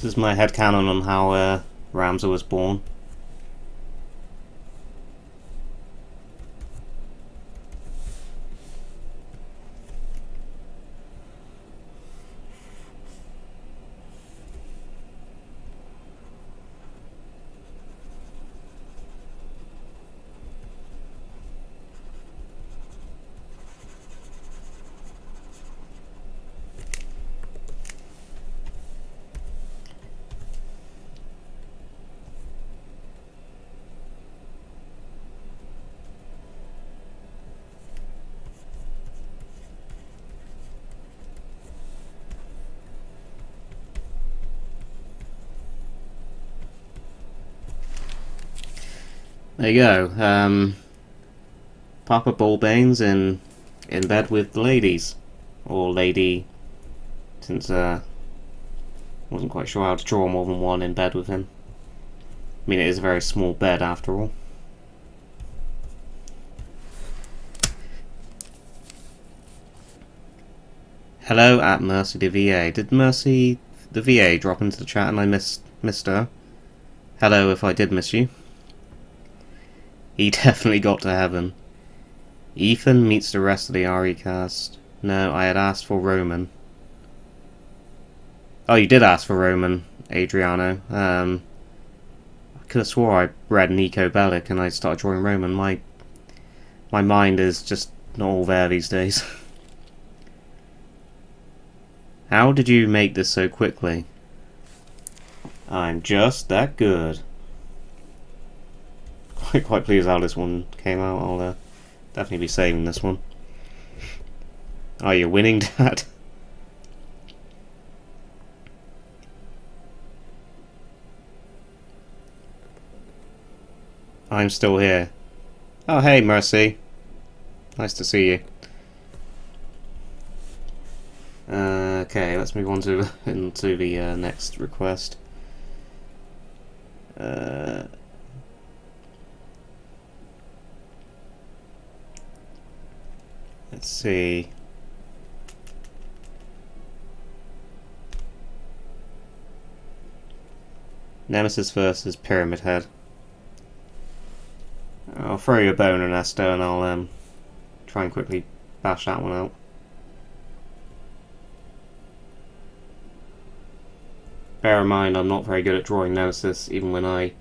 This is my headcanon on how Ramza was born. There you go. Papa Ballbane's in bed with the ladies, or lady, since wasn't quite sure how to draw more than one in bed with him. I mean, it is a very small bed after all. Hello at Mercy the VA. Did Mercy the VA drop into the chat and I missed her? Hello if I did miss you. He definitely got to heaven. Ethan meets the rest of the RE cast. No, I had asked for Roman. Oh, you did ask for Roman, Adriano. I could have swore I read Nico Bellic and I started drawing Roman. My mind is just not all there these days. How did you make this so quickly? I'm just that good. Quite pleased how this one came out. I'll definitely be saving this one. Oh, you're winning, Dad? I'm still here. Oh, hey, Mercy. Nice to see you. Okay, let's move on to into the next request. Let's see. Nemesis versus Pyramid Head. I'll throw you a bone, Ernesto, and I'll try and quickly bash that one out. Bear in mind, I'm not very good at drawing Nemesis, even when I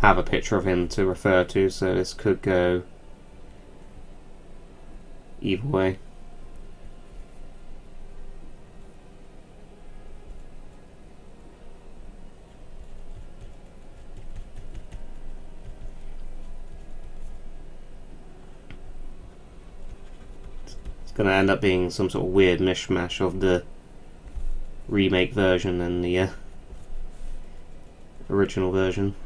have a picture of him to refer to, so this could go either way. It's going to end up being some sort of weird mishmash of the remake version and the original version.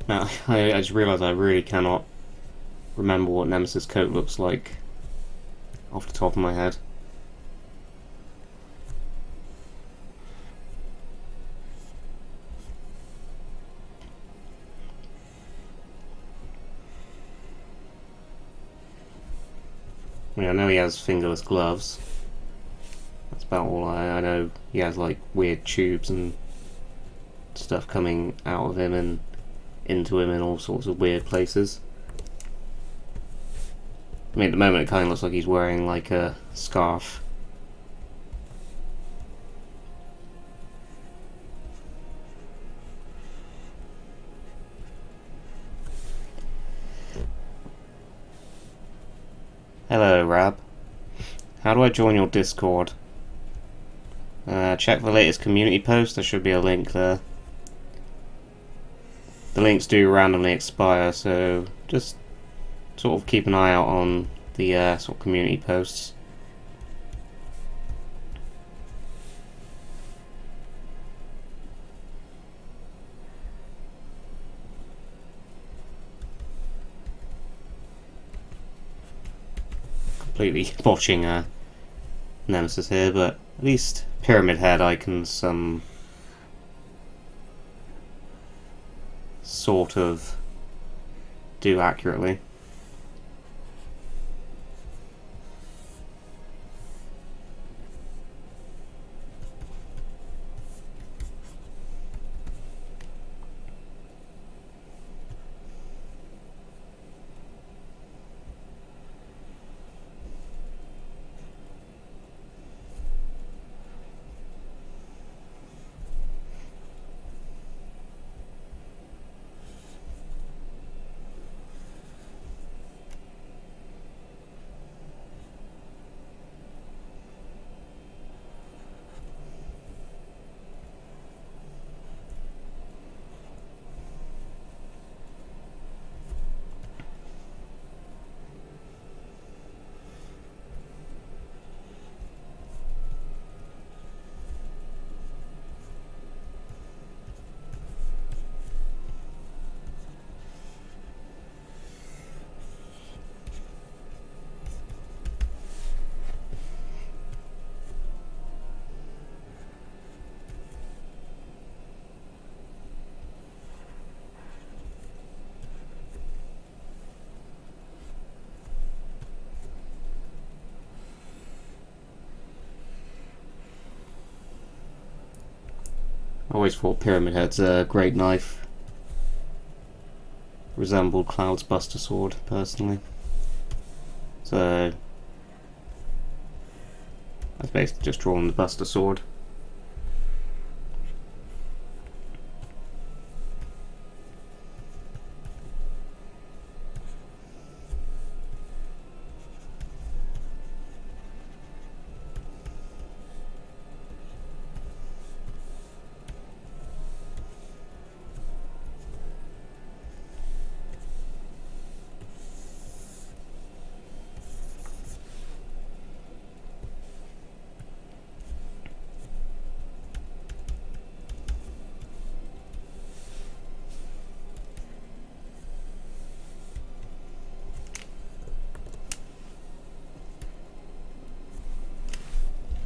Now, I just realised I really cannot remember what Nemesis' coat looks like off the top of my head. I mean, I know he has fingerless gloves. That's about all I know. He has like weird tubes and stuff coming out of him and into him in all sorts of weird places. I mean, at the moment it kind of looks like he's wearing like a scarf. Hello, Rab. How do I join your Discord? Check the latest community post, there should be a link there. The links do randomly expire, so just sort of keep an eye out on the sort of community posts. Completely botching Nemesis here, but at least Pyramid Head I can sort of do accurately. I always thought Pyramid Head's a great knife. Resembled Cloud's Buster Sword, personally. So I've basically just drawn the Buster Sword.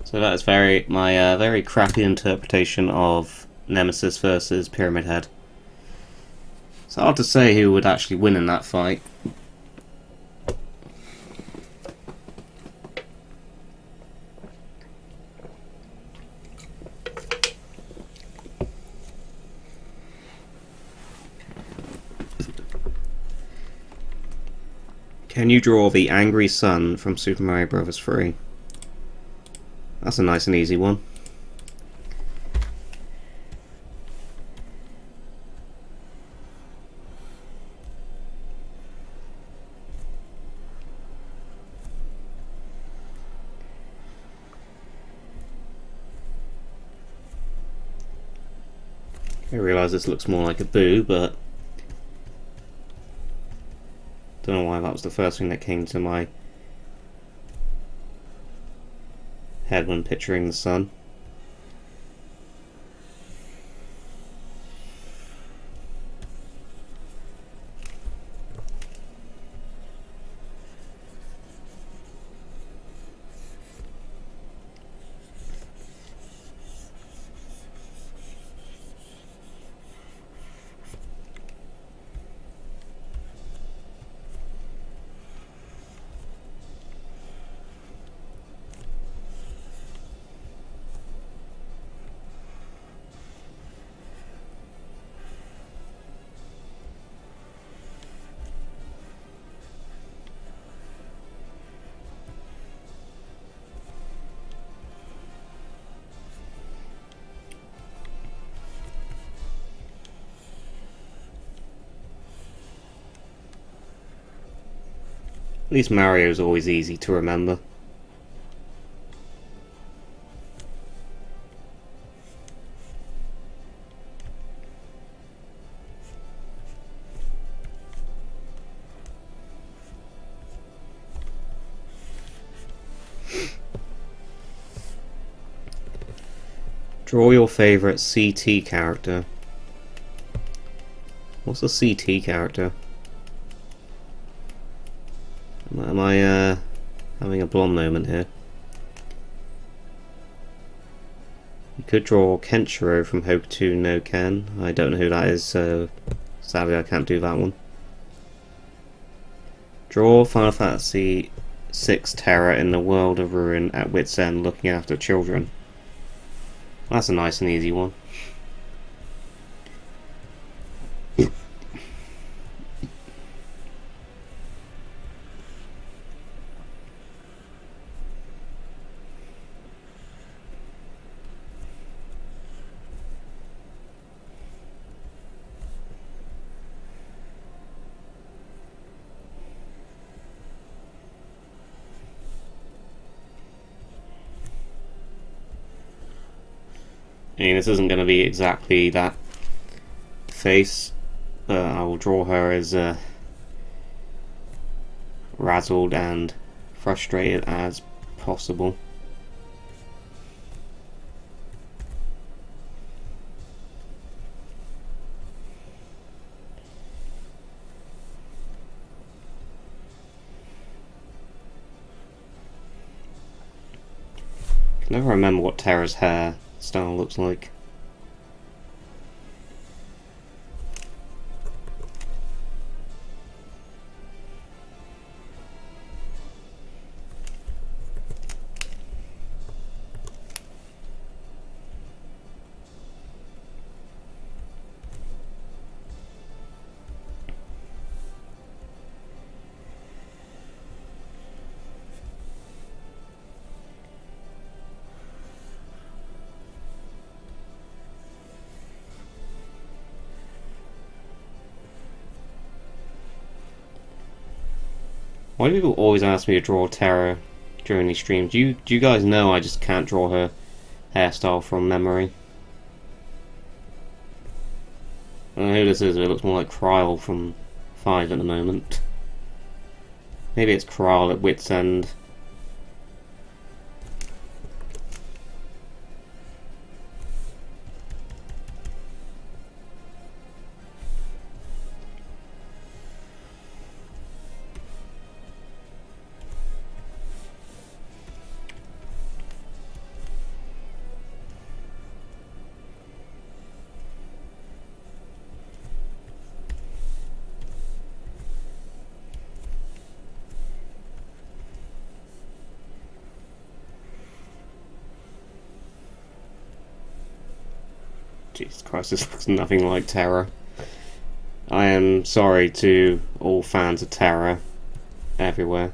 So that is my very crappy interpretation of Nemesis versus Pyramid Head. It's hard to say who would actually win in that fight. Can you draw the angry sun from Super Mario Bros. 3? That's a nice and easy one. I realise this looks more like a boo, but don't know why that was the first thing that came to my head when picturing the sun. At least Mario's always easy to remember. Draw your favourite CT character. What's a CT character? Am I having a blonde moment here? You could draw Kenshiro from Hokuto no Ken. I don't know who that is, so sadly I can't do that one. Draw Final Fantasy VI Terra in the world of ruin at wit's end looking after children. That's a nice and easy one. I mean, this isn't going to be exactly that face, but I will draw her as razzled and frustrated as possible. I can never remember what Terra's hair style looks like. Why do people always ask me to draw Terra during these streams? Do you guys know I just can't draw her hairstyle from memory? I don't know who this is, but it looks more like Kryle from 5 at the moment. Maybe it's Kryle at wit's end. Jesus Christ, this looks nothing like Terra. I am sorry to all fans of Terra everywhere.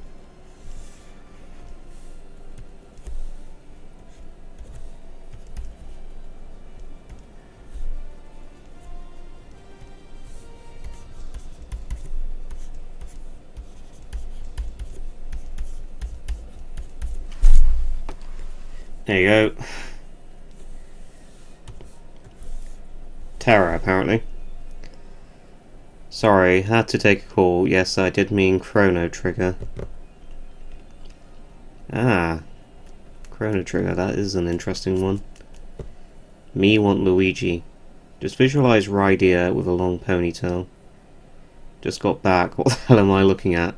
There you go. Terra, apparently. Sorry, had to take a call. Yes, I did mean Chrono Trigger. Ah, Chrono Trigger, that is an interesting one. Me want Luigi. Just visualize Rydia with a long ponytail. Just got back. What the hell am I looking at?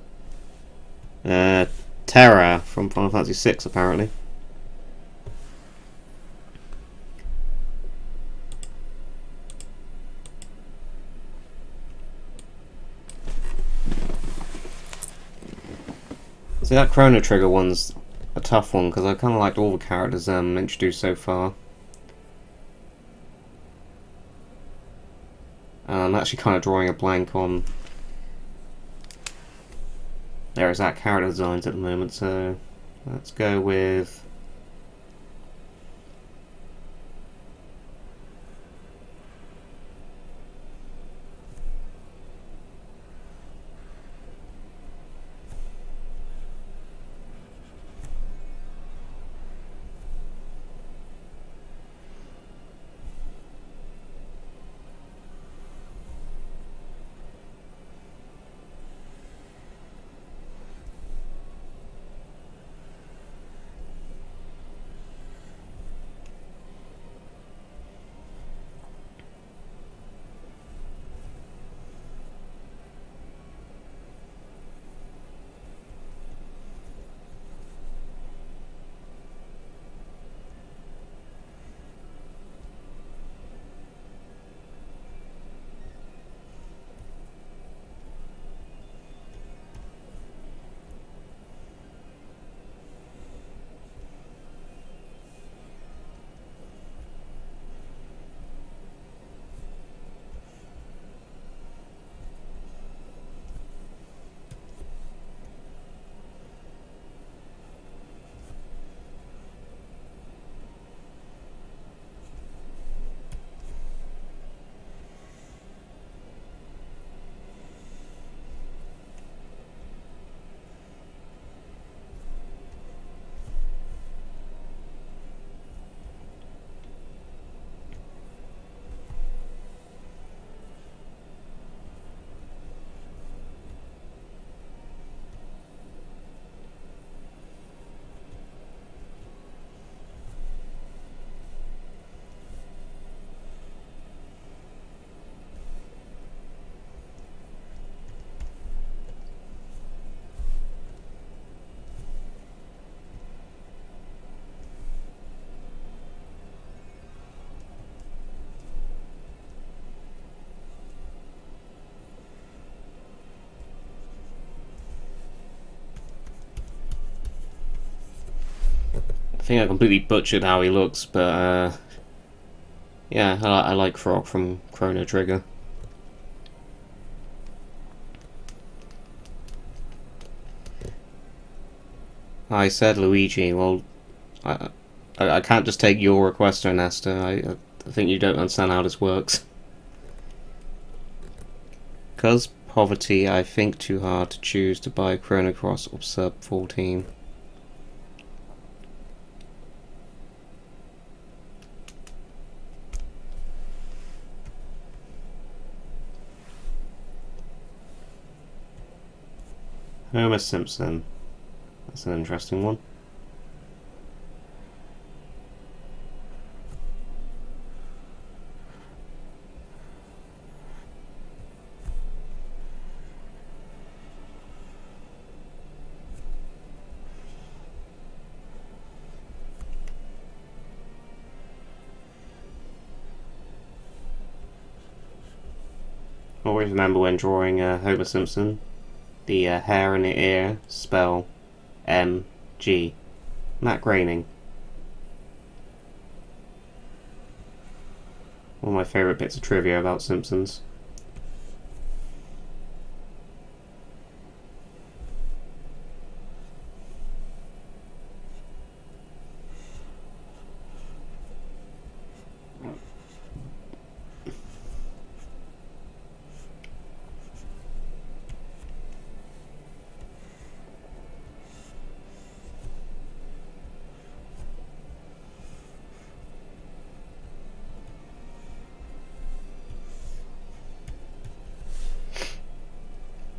Terra from Final Fantasy VI, apparently. See, that Chrono Trigger one's a tough one, because I kind of liked all the characters introduced so far. I'm actually kind of drawing a blank on their exact character designs at the moment, so let's go with... think I completely butchered how he looks, but yeah, I like Frog from Chrono Trigger. I said Luigi. Well, I can't just take your request, Ernesto. I think you don't understand how this works. Because poverty, I think too hard to choose to buy Chrono Cross or sub 14. Homer Simpson. That's an interesting one. Always remember when drawing Homer Simpson, the hair in the ear spell MG. Matt Groening. One of my favourite bits of trivia about Simpsons.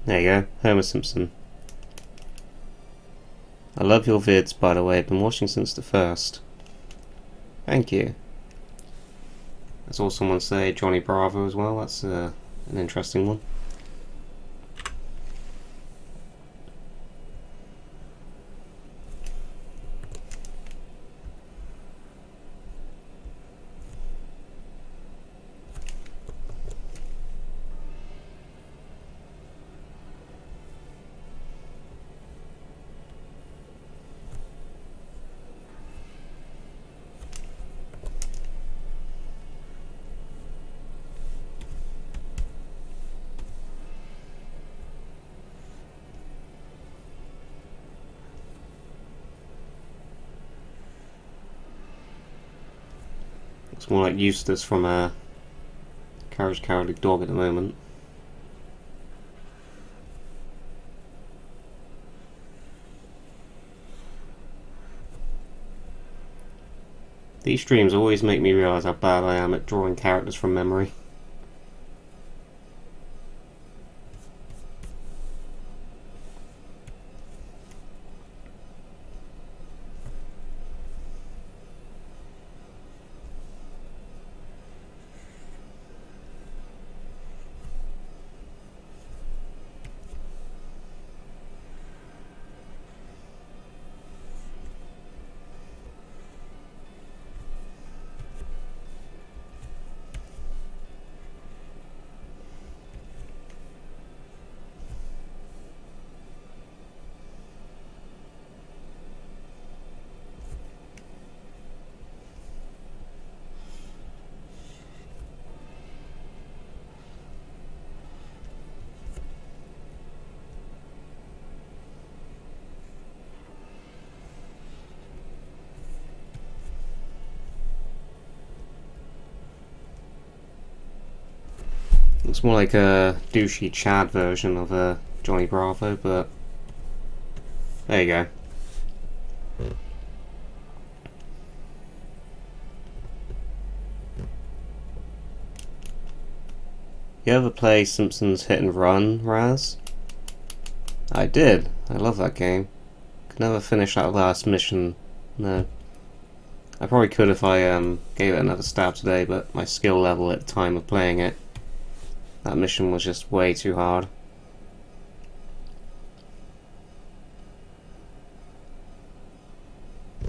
There you go, Homer Simpson. I love your vids, by the way. I've been watching since the first. Thank you. I saw someone say Johnny Bravo as well. That's an interesting one. It's more like Eustace from Courage Cowardly Dog at the moment. These streams always make me realise how bad I am at drawing characters from memory. Looks more like a douchey Chad version of Johnny Bravo, but there you go. You ever play Simpsons Hit and Run, Raz? I did. I love that game. Could never finish that last mission. No. I probably could if I gave it another stab today, but my skill level at the time of playing it, that mission was just way too hard.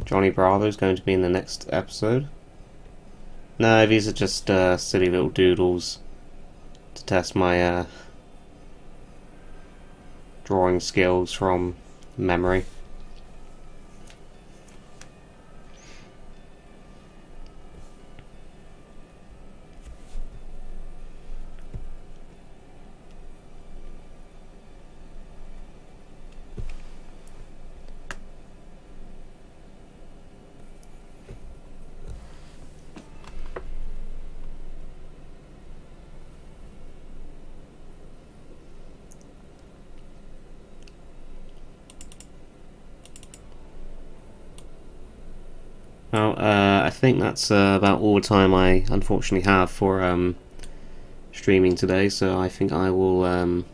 Johnny Bravo's going to be in the next episode. No, these are just silly little doodles to test my drawing skills from memory. Well, I think that's about all the time I unfortunately have for streaming today, so I think I will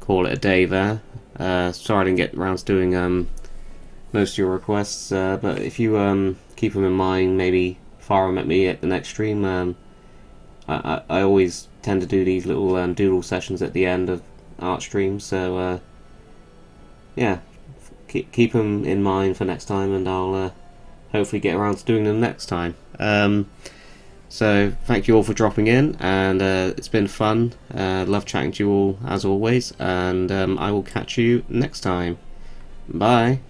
call it a day there. Sorry I didn't get around to doing most of your requests, but if you keep them in mind, maybe fire them at me at the next stream. I always tend to do these little doodle sessions at the end of art streams, so yeah, keep them in mind for next time, and I'll hopefully get around to doing them next time. So thank you all for dropping in, and it's been fun. Love chatting to you all as always, and I will catch you next time. Bye.